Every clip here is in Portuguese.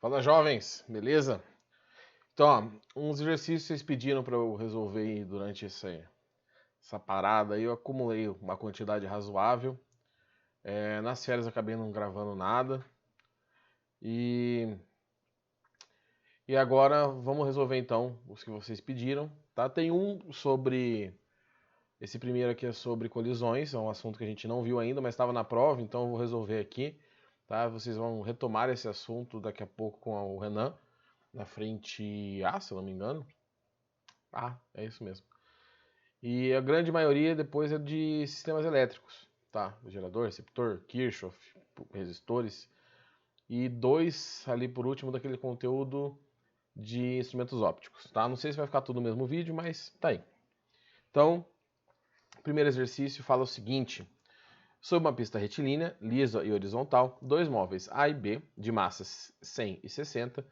Fala, jovens, beleza? Então, ó, uns exercícios vocês pediram para eu resolver aí durante essa parada aí, eu acumulei uma quantidade razoável. Nas férias eu acabei não gravando nada. E, e agora vamos resolver então os que vocês pediram, tá? Tem um sobre. Esse primeiro aqui é sobre colisões, é um assunto que a gente não viu ainda, mas estava na prova, então eu vou resolver aqui, tá? Vocês vão retomar esse assunto daqui a pouco com o Renan, na frente A, se eu não me engano. Ah, é isso mesmo. E a grande maioria depois é de sistemas elétricos, tá? Gerador, receptor, Kirchhoff, resistores. E dois ali por último daquele conteúdo de instrumentos ópticos, tá? Não sei se vai ficar tudo no mesmo vídeo, mas tá aí. Então, o primeiro exercício fala o seguinte: sob uma pista retilínea, lisa e horizontal, dois móveis A e B, de massas 100 e 60,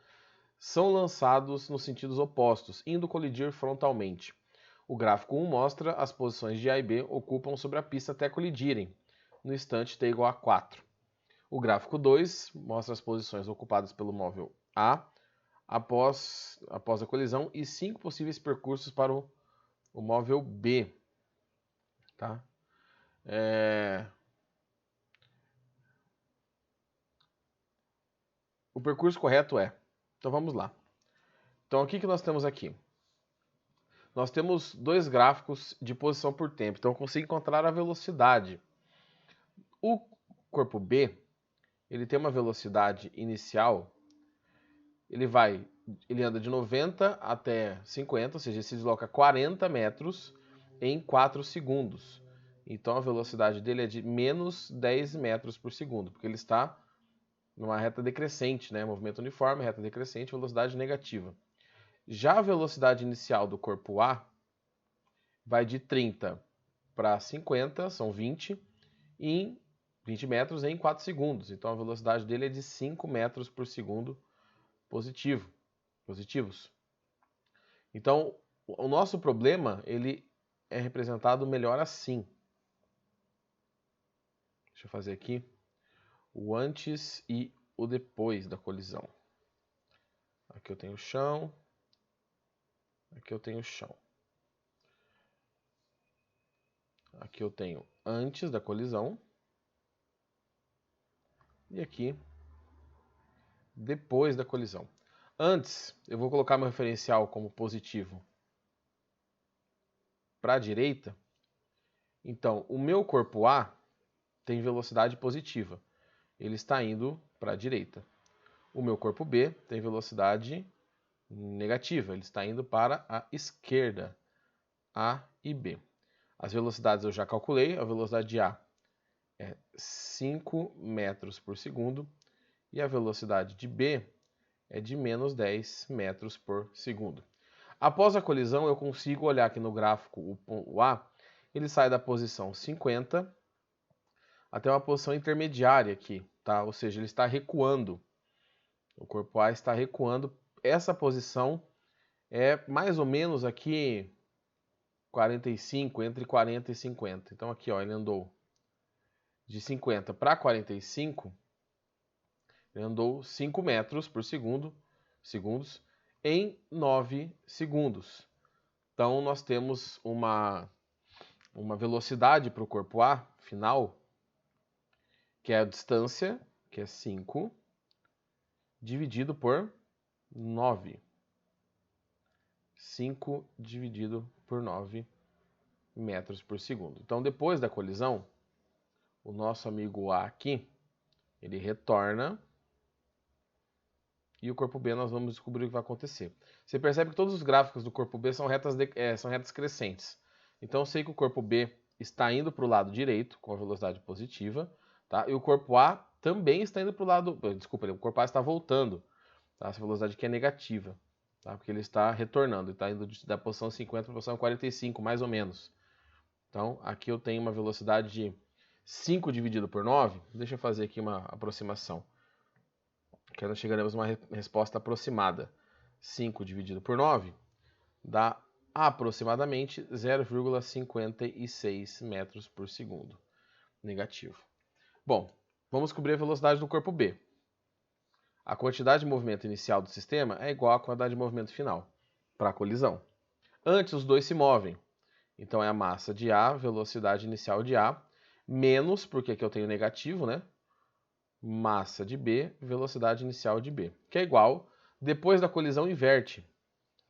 são lançados nos sentidos opostos, indo colidir frontalmente. O gráfico 1 mostra as posições de A e B ocupam sobre a pista até colidirem, no instante t igual a 4. O gráfico 2 mostra as posições ocupadas pelo móvel A após a colisão e 5 possíveis percursos para o móvel B. Tá? O percurso correto é... Então vamos lá. Então o que nós temos aqui? Nós temos dois gráficos de posição por tempo, então eu consigo encontrar a velocidade. O corpo B, ele tem uma velocidade inicial, ele anda de 90 até 50, ou seja, ele se desloca 40 metros em 4 segundos. Então a velocidade dele é de menos 10 metros por segundo, porque ele está numa reta decrescente, né? Movimento uniforme, reta decrescente, velocidade negativa. Já a velocidade inicial do corpo A vai de 30 para 50, são 20, em 20 metros em 4 segundos. Então a velocidade dele é de 5 metros por segundo positivos. Então o nosso problema ele é representado melhor assim. Deixa eu fazer aqui o antes e o depois da colisão. Aqui eu tenho o chão, aqui eu tenho o chão. Aqui eu tenho antes da colisão e aqui depois da colisão. Antes, eu vou colocar meu referencial como positivo para a direita. Então, o meu corpo A tem velocidade positiva. Ele está indo para a direita. O meu corpo B tem velocidade negativa. Ele está indo para a esquerda. A e B. As velocidades eu já calculei. A velocidade de A é 5 metros por segundo. E a velocidade de B é de menos 10 metros por segundo. Após a colisão, eu consigo olhar aqui no gráfico o A, ele sai da posição 50 até uma posição intermediária aqui, tá? Ou seja, ele está recuando. O corpo A está recuando. Essa posição é mais ou menos aqui 45, entre 40 e 50. Então aqui, ó, ele andou de 50 para 45, ele andou 5 metros por segundos em 9 segundos. Então nós temos uma velocidade para o corpo A final, que é a distância, que é 5, dividido por 9. 5 dividido por 9 metros por segundo. Então depois da colisão, o nosso amigo A aqui, ele retorna e o corpo B nós vamos descobrir o que vai acontecer. Você percebe que todos os gráficos do corpo B são retas crescentes. Então eu sei que o corpo B está indo para o lado direito, com a velocidade positiva, tá? E o corpo A também está indo para o lado... Desculpa, o corpo A está voltando, tá? Essa velocidade aqui é negativa, tá? Porque ele está retornando, ele está indo da posição 50 para a posição 45, mais ou menos. Então aqui eu tenho uma velocidade de 5 dividido por 9. Deixa eu fazer aqui uma aproximação, que nós chegaremos a uma resposta aproximada. 5 dividido por 9 dá aproximadamente 0,56 metros por segundo. Negativo. Bom, vamos descobrir a velocidade do corpo B. a quantidade de movimento inicial do sistema é igual à quantidade de movimento final para a colisão. Antes, os dois se movem. Então, é a massa de A, velocidade inicial de A, menos, porque aqui eu tenho negativo, né? Massa de B, velocidade inicial de B, que é igual, depois da colisão inverte.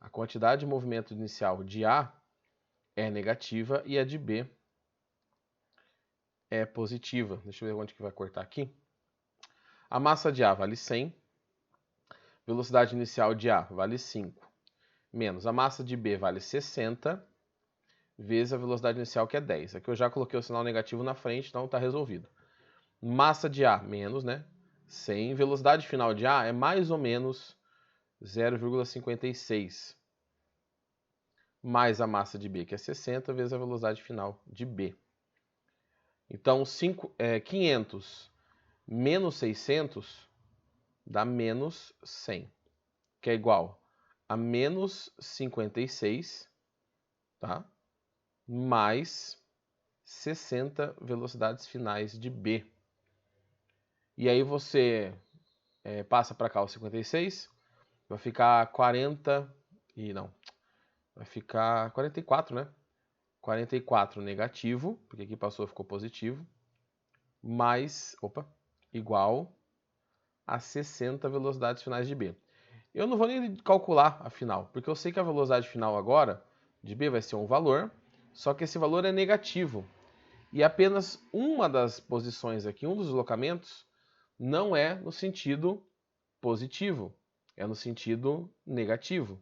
A quantidade de movimento inicial de A é negativa e a de B é positiva. Deixa eu ver onde que vai cortar aqui. A massa de A vale 100, velocidade inicial de A vale 5, menos a massa de B vale 60, vezes a velocidade inicial que é 10. Aqui eu já coloquei o sinal negativo na frente, então está resolvido. Massa de A menos, né? 100. Velocidade final de A é mais ou menos 0,56. Mais a massa de B, que é 60, vezes a velocidade final de B. Então, 500 menos 600 dá menos 100, que é igual a menos 56, tá? Mais 60 velocidades finais de B. E aí você passa para cá o 56, vai ficar 40 e não, vai ficar 44, né? 44 negativo, porque aqui passou ficou positivo, mais, igual a 60 velocidades finais de B. Eu não vou nem calcular a final, porque eu sei que a velocidade final agora de B vai ser um valor, só que esse valor é negativo. E apenas uma das posições aqui, um dos deslocamentos, não é no sentido positivo, é no sentido negativo,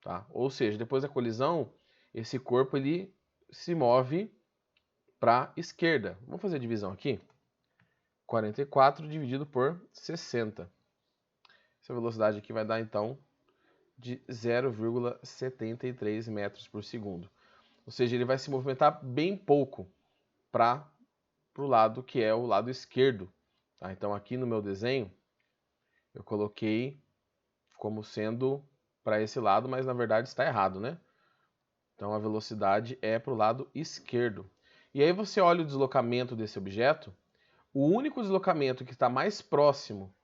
tá? Ou seja, depois da colisão, esse corpo ele se move para a esquerda. Vamos fazer a divisão aqui? 44 dividido por 60. Essa velocidade aqui vai dar, então, de 0,73 metros por segundo. Ou seja, ele vai se movimentar bem pouco para o lado que é o lado esquerdo. Tá? Então, aqui no meu desenho, eu coloquei como sendo para esse lado, mas na verdade está errado, né? Então, a velocidade é para o lado esquerdo. E aí você olha o deslocamento desse objeto, o único deslocamento que está mais próximo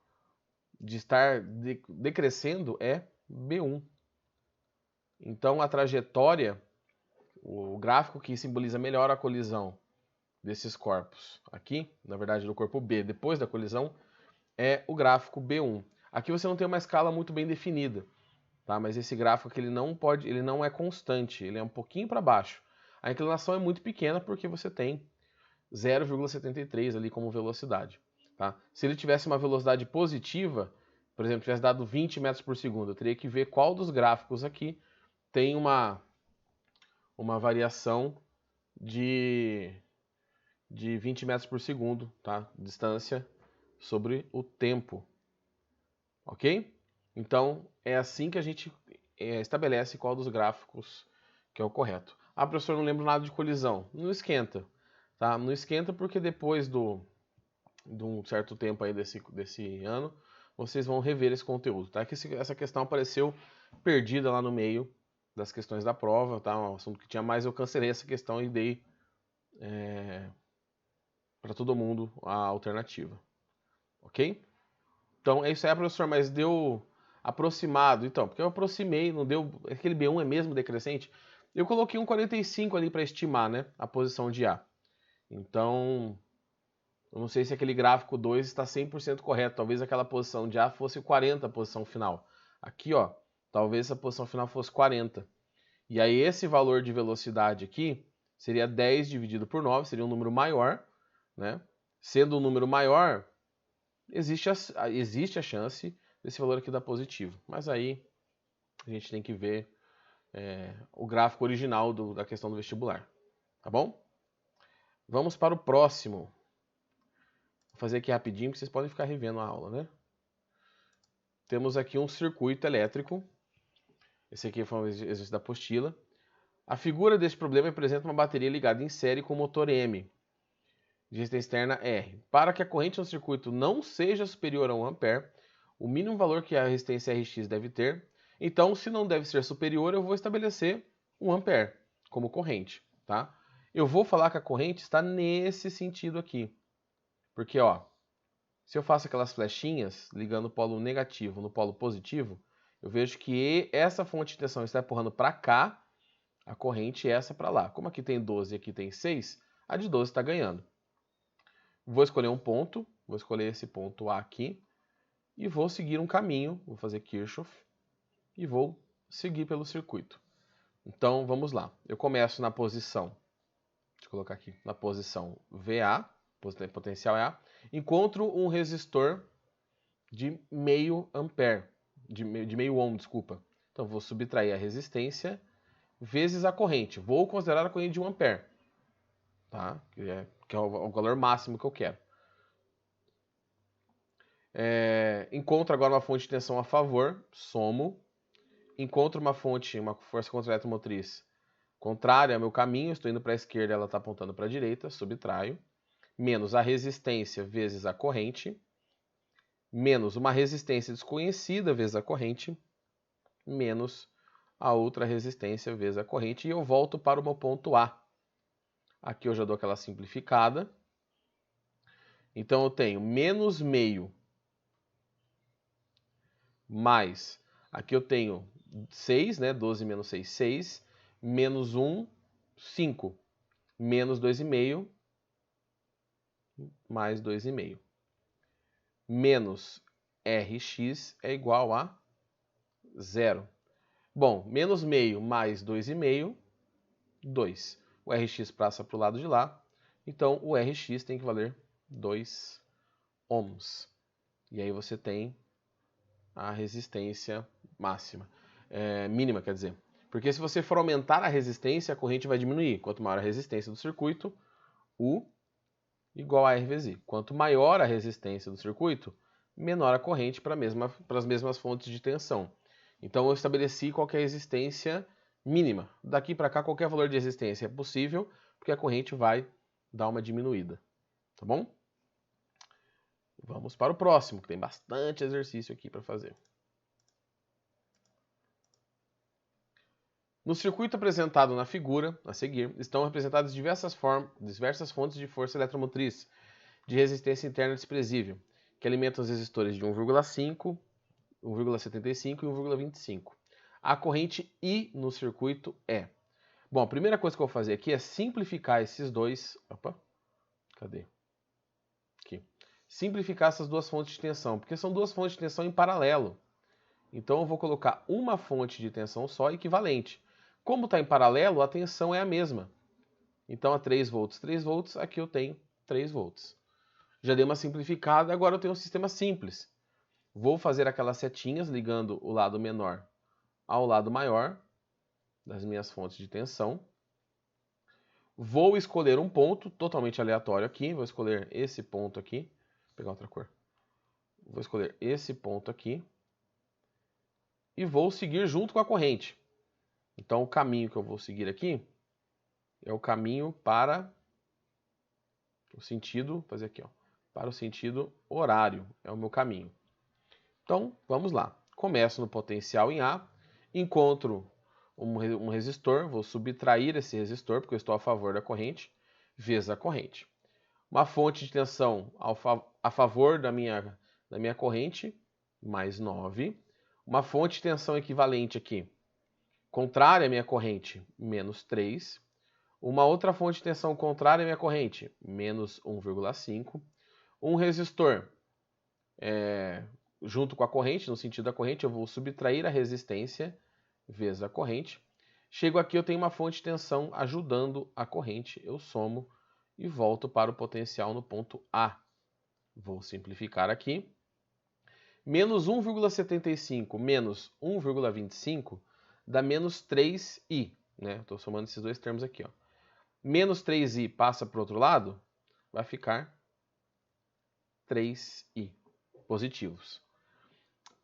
de estar decrescendo é B1. Então, a trajetória, o gráfico que simboliza melhor a colisão desses corpos aqui, na verdade do corpo B, depois da colisão, é o gráfico B1. Aqui você não tem uma escala muito bem definida, tá? Mas esse gráfico aqui ele não é constante, ele é um pouquinho para baixo. A inclinação é muito pequena porque você tem 0,73 ali como velocidade, tá? Se ele tivesse uma velocidade positiva, por exemplo, tivesse dado 20 metros por segundo, eu teria que ver qual dos gráficos aqui tem uma variação de 20 metros por segundo, tá? Distância sobre o tempo, ok? Então, é assim que a gente estabelece qual dos gráficos que é o correto. Ah, professor, não lembro nada de colisão. Não esquenta, tá? Não esquenta porque depois de um certo tempo aí desse ano, vocês vão rever esse conteúdo, tá? Que essa questão apareceu perdida lá no meio das questões da prova, tá? Um assunto que tinha mais, eu cancelei essa questão e dei para todo mundo a alternativa, ok? Então é isso aí, professor, mas deu aproximado, então, porque eu aproximei, não deu, aquele B1 é mesmo decrescente, eu coloquei um 45 ali para estimar, né, a posição de A. Então, eu não sei se aquele gráfico 2 está 100% correto, talvez aquela posição de A fosse 40 a posição final. Aqui, ó, talvez essa posição final fosse 40. E aí esse valor de velocidade aqui seria 10 dividido por 9, seria um número maior, né? Sendo um número maior, existe a chance desse valor aqui dar positivo. Mas aí a gente tem que ver o gráfico original da questão do vestibular. Tá bom? Vamos para o próximo. Vou fazer aqui rapidinho, porque vocês podem ficar revendo a aula, né? Temos aqui um circuito elétrico. Esse aqui foi um exercício da apostila. A figura deste problema apresenta uma bateria ligada em série com motor M, de resistência externa R. Para que a corrente no circuito não seja superior a 1 A, o mínimo valor que a resistência Rx deve ter. Então, se não deve ser superior, eu vou estabelecer 1 A como corrente, tá? Eu vou falar que a corrente está nesse sentido aqui. Porque, ó, Se eu faço aquelas flechinhas ligando o polo negativo no polo positivo, eu vejo que essa fonte de tensão está empurrando para cá, a corrente é essa para lá. Como aqui tem 12 e aqui tem 6, a de 12 está ganhando. Vou escolher um ponto, vou escolher esse ponto A aqui, e vou seguir um caminho, vou fazer Kirchhoff, e vou seguir pelo circuito. Então, vamos lá. Eu começo na posição, deixa eu colocar aqui, na posição VA, potencial é A, encontro um resistor de meio ampere, de meio ohm, desculpa. Então, vou subtrair a resistência vezes a corrente. Vou considerar a corrente de 1 ampere, tá? Que é o valor máximo que eu quero. Encontro agora uma fonte de tensão a favor, somo. Encontro uma força contra-eletromotriz contrária ao meu caminho, estou indo para a esquerda, ela está apontando para a direita, subtraio. Menos a resistência vezes a corrente. Menos uma resistência desconhecida vezes a corrente. Menos a outra resistência vezes a corrente. E eu volto para o meu ponto A. Aqui eu já dou aquela simplificada. Então eu tenho menos meio mais, aqui eu tenho 6, né? 12 menos 6, 6. Menos 1, 5. Menos 2,5, mais 2,5. Menos Rx é igual a 0. Bom, menos meio mais 2,5, 2. O Rx passa para o lado de lá, então o Rx tem que valer 2 ohms. E aí você tem a resistência máxima, mínima, quer dizer. Porque se você for aumentar a resistência, a corrente vai diminuir. Quanto maior a resistência do circuito, U igual a R vezes I. Quanto maior a resistência do circuito, menor a corrente para as mesmas fontes de tensão. Então eu estabeleci qual que é a resistência mínima. Daqui para cá, qualquer valor de resistência é possível, porque a corrente vai dar uma diminuída. Tá bom? Vamos para o próximo, que tem bastante exercício aqui para fazer. No circuito apresentado na figura, a seguir, estão representadas diversas fontes de força eletromotriz de resistência interna desprezível, que alimentam os resistores de 1,5, 1,75 e 1,25. A corrente I no circuito é... Bom, a primeira coisa que eu vou fazer aqui é simplificar esses dois... Opa, cadê? Aqui. Simplificar essas duas fontes de tensão, porque são duas fontes de tensão em paralelo. Então eu vou colocar uma fonte de tensão só equivalente. Como está em paralelo, a tensão é a mesma. Então a 3 volts, aqui eu tenho 3 volts. Já dei uma simplificada, agora eu tenho um sistema simples. Vou fazer aquelas setinhas ligando o lado menor ao lado maior das minhas fontes de tensão. Vou escolher um ponto totalmente aleatório aqui. Vou escolher esse ponto aqui. Vou pegar outra cor. Vou escolher esse ponto aqui. E vou seguir junto com a corrente. Então o caminho que eu vou seguir aqui é o caminho para o sentido, fazer aqui, ó, para o sentido horário, é o meu caminho. Então, vamos lá. Começo no potencial em A, encontro um resistor, vou subtrair esse resistor, porque eu estou a favor da corrente, vezes a corrente. Uma fonte de tensão a favor da minha corrente, mais 9. Uma fonte de tensão equivalente aqui, contrária à minha corrente, menos 3. Uma outra fonte de tensão contrária à minha corrente, menos 1,5. Um resistor junto com a corrente, no sentido da corrente, eu vou subtrair a resistência vezes a corrente. Chego aqui, eu tenho uma fonte de tensão ajudando a corrente, eu somo e volto para o potencial no ponto A. Vou simplificar aqui. Menos 1,75 menos 1,25 dá menos 3i. Estou somando esses dois termos aqui. Ó. Menos 3i passa para o outro lado, vai ficar 3i positivos.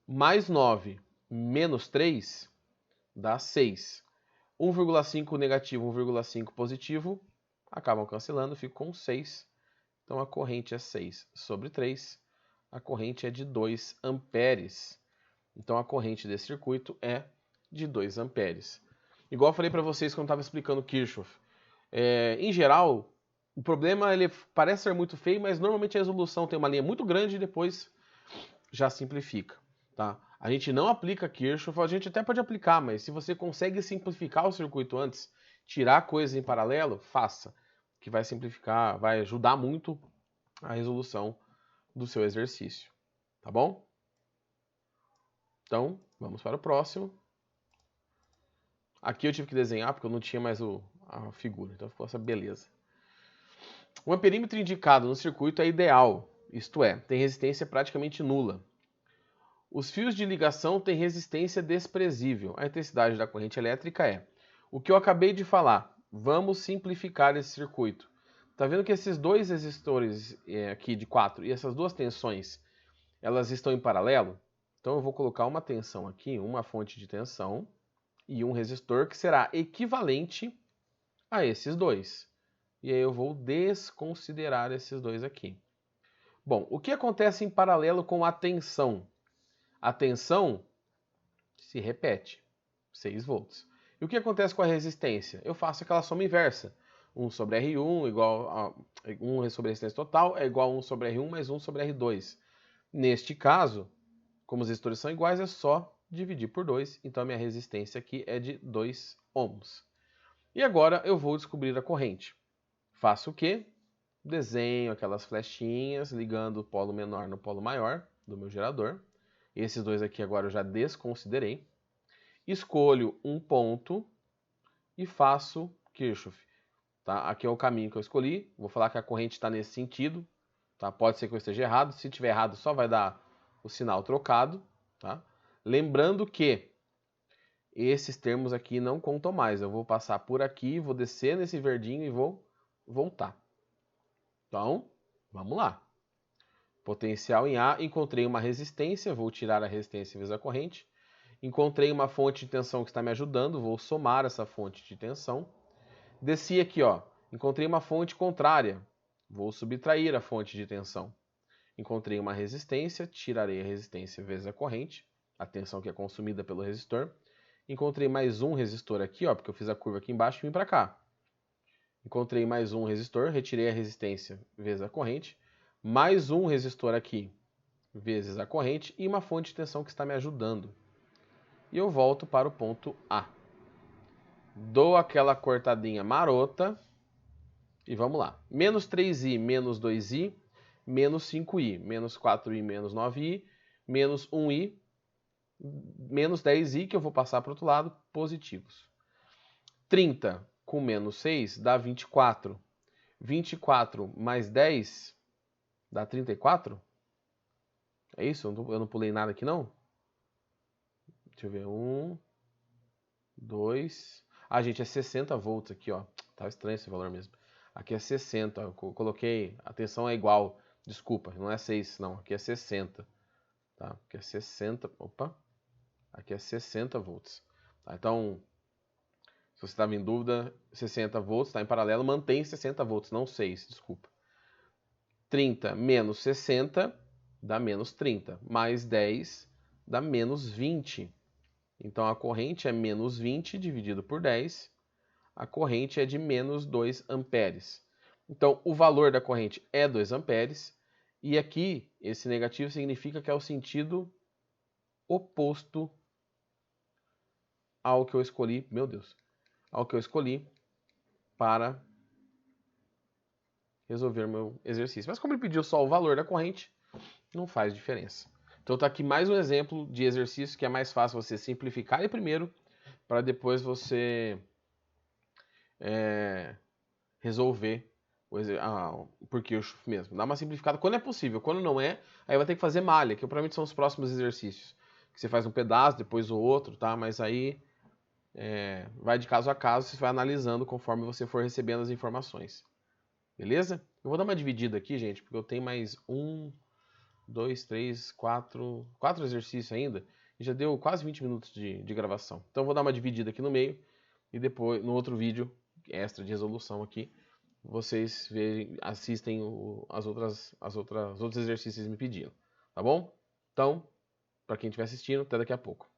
Mais 9 menos 3 dá 6. 1,5 negativo, 1,5 positivo, acabam cancelando, fico com 6. Então a corrente é 6 sobre 3. A corrente é de 2 amperes. Então a corrente desse circuito é de 2 amperes. Igual eu falei para vocês quando estava explicando Kirchhoff. Em geral, O problema, ele parece ser muito feio, mas normalmente a resolução tem uma linha muito grande e depois já simplifica, tá? A gente não aplica Kirchhoff, a gente até pode aplicar, mas se você consegue simplificar o circuito antes, tirar coisas em paralelo, faça, que vai simplificar, vai ajudar muito a resolução do seu exercício, tá bom? Então, vamos para o próximo. Aqui eu tive que desenhar porque eu não tinha mais a figura, então ficou essa beleza. O amperímetro indicado no circuito é ideal, isto é, tem resistência praticamente nula. Os fios de ligação têm resistência desprezível. A intensidade da corrente elétrica é o que eu acabei de falar. Vamos simplificar esse circuito. Tá vendo que esses dois resistores aqui de 4 e essas duas tensões, elas estão em paralelo? Então eu vou colocar uma tensão aqui, uma fonte de tensão e um resistor que será equivalente a esses dois. E aí eu vou desconsiderar esses dois aqui. Bom, o que acontece em paralelo com a tensão? A tensão se repete, 6 volts. E o que acontece com a resistência? Eu faço aquela soma inversa. 1 sobre R1 igual a 1 sobre a resistência total é igual a 1 sobre R1 mais 1 sobre R2. Neste caso, como os resistores são iguais, é só dividir por 2. Então a minha resistência aqui é de 2 ohms. E agora eu vou descobrir a corrente. Faço o quê? Desenho aquelas flechinhas ligando o polo menor no polo maior do meu gerador. Esses dois aqui agora eu já desconsiderei. Escolho um ponto e faço Kirchhoff. Tá? Aqui é o caminho que eu escolhi. Vou falar que a corrente está nesse sentido. Tá? Pode ser que eu esteja errado. Se estiver errado, só vai dar o sinal trocado. Tá? Lembrando que esses termos aqui não contam mais. Eu vou passar por aqui, vou descer nesse verdinho e vou voltar. Então, vamos lá. Potencial em A, encontrei uma resistência, vou tirar a resistência vezes a corrente. Encontrei uma fonte de tensão que está me ajudando, vou somar essa fonte de tensão. Desci aqui, ó, encontrei uma fonte contrária, vou subtrair a fonte de tensão. Encontrei uma resistência, tirarei a resistência vezes a corrente, a tensão que é consumida pelo resistor. Encontrei mais um resistor aqui, ó, porque eu fiz a curva aqui embaixo e vim para cá. Encontrei mais um resistor, retirei a resistência vezes a corrente. Mais um resistor aqui, vezes a corrente, e uma fonte de tensão que está me ajudando. E eu volto para o ponto A. Dou aquela cortadinha marota, e vamos lá. Menos 3i, menos 2i, menos 5i, menos 4i, menos 9i, menos 1i, menos 10i, que eu vou passar para o outro lado, positivos. 30 com menos 6 dá 24. 24 mais 10... dá 34? É isso? Eu não pulei nada aqui, não? Deixa eu ver. 1, 2... Ah, gente, é 60 volts aqui, ó. Tá estranho esse valor mesmo. Aqui é 60. Eu coloquei... A tensão é igual. Desculpa, não é 6, não. Aqui é 60. Tá? Aqui é 60... Opa! Aqui é 60 volts. Tá? Então, se você estava em dúvida, 60 volts, está em paralelo, mantém 60 volts, não 6, desculpa. 30 menos 60 dá menos 30, mais 10 dá menos 20. Então a corrente é menos 20 dividido por 10, a corrente é de menos 2 amperes. Então o valor da corrente é 2 amperes, e aqui esse negativo significa que é o sentido oposto ao que eu escolhi, meu Deus, ao que eu escolhi para resolver meu exercício. Mas como ele pediu só o valor da corrente, não faz diferença. Então tá aqui mais um exemplo de exercício que é mais fácil você simplificar ele primeiro, para depois você resolver por Kirchhoff mesmo. Dá uma simplificada quando é possível. Quando não é, aí vai ter que fazer malha, que provavelmente são os próximos exercícios. Que você faz um pedaço, depois o outro, tá? Mas aí vai de caso a caso, você vai analisando conforme você for recebendo as informações. Beleza? Eu vou dar uma dividida aqui, gente, porque eu tenho mais 1, 2, 3, 4 exercícios ainda. E já deu quase 20 minutos de gravação. Então eu vou dar uma dividida aqui no meio. E depois, no outro vídeo extra de resolução aqui, vocês assistem os outros exercícios me pedindo. Tá bom? Então, para quem estiver assistindo, até daqui a pouco.